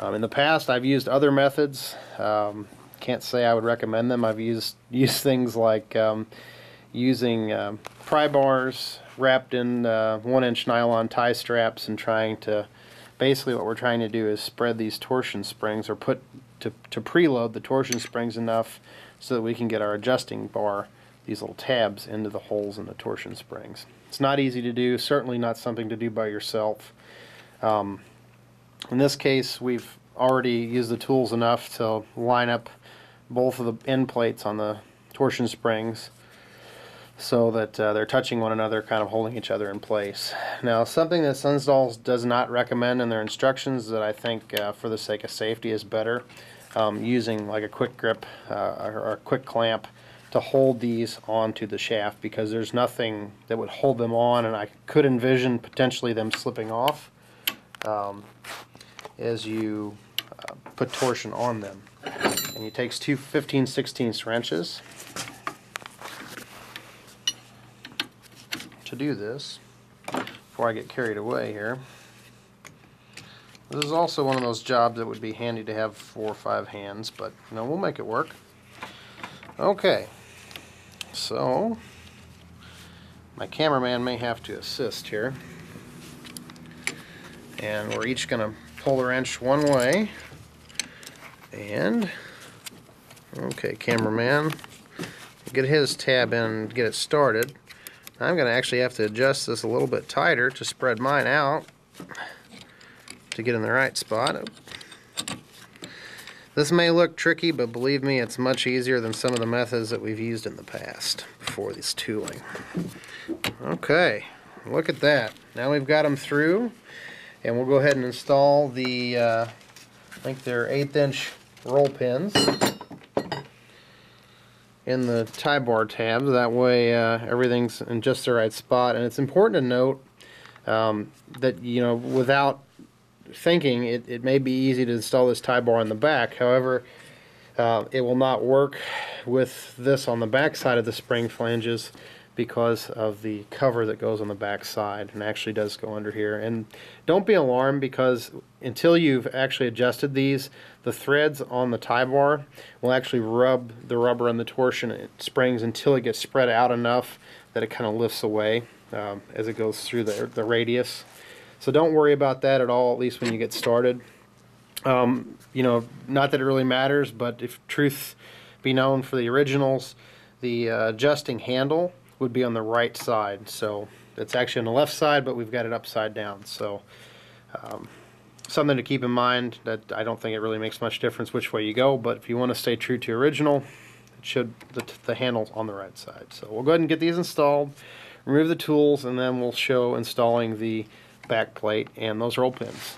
In the past, I've used other methods. Can't say I would recommend them. I've used things like using pry bars wrapped in 1-inch nylon tie straps and trying to, basically what we're trying to do is spread these torsion springs, or put to preload the torsion springs enough so that we can get our adjusting bar, these little tabs, into the holes in the torsion springs. It's not easy to do, certainly not something to do by yourself. In this case, we've already used the tools enough to line up both of the end plates on the torsion springs so that they're touching one another, kind of holding each other in place. Now, something that Sunstall does not recommend in their instructions that I think for the sake of safety is better, using like a quick grip or a quick clamp to hold these onto the shaft, because there's nothing that would hold them on, and I could envision potentially them slipping off as you put torsion on them. And it takes two 15/16 wrenches to do this. Before I get carried away here, this is also one of those jobs that would be handy to have 4 or 5 hands, but you know, we'll make it work. Okay, so my cameraman may have to assist here, and we're each going to pull the wrench one way. And okay, cameraman, get his tab in and get it started. I'm going to actually have to adjust this a little bit tighter to spread mine out to get in the right spot. This may look tricky, but believe me, it's much easier than some of the methods that we've used in the past before this tooling. Okay, look at that. Now we've got them through, and we'll go ahead and install the, I think they're 1/8" roll pins in the tie bar tabs. That way everything's in just the right spot. And it's important to note that, you know, without thinking, it may be easy to install this tie bar on the back. However, it will not work with this on the back side of the spring flanges because of the cover that goes on the back side, and actually does go under here. And don't be alarmed, because until you've actually adjusted these, the threads on the tie bar will actually rub the rubber and the torsion springs until it gets spread out enough that it kind of lifts away as it goes through the radius. So don't worry about that at all, at least when you get started. You know, not that it really matters, but if truth be known for the originals, the adjusting handle would be on the right side. So it's actually on the left side, but we've got it upside down. So something to keep in mind, that I don't think it really makes much difference which way you go, but if you want to stay true to original, it should, the handle's on the right side. So we'll go ahead and get these installed, remove the tools, and then we'll show installing the back plate and those roll pins.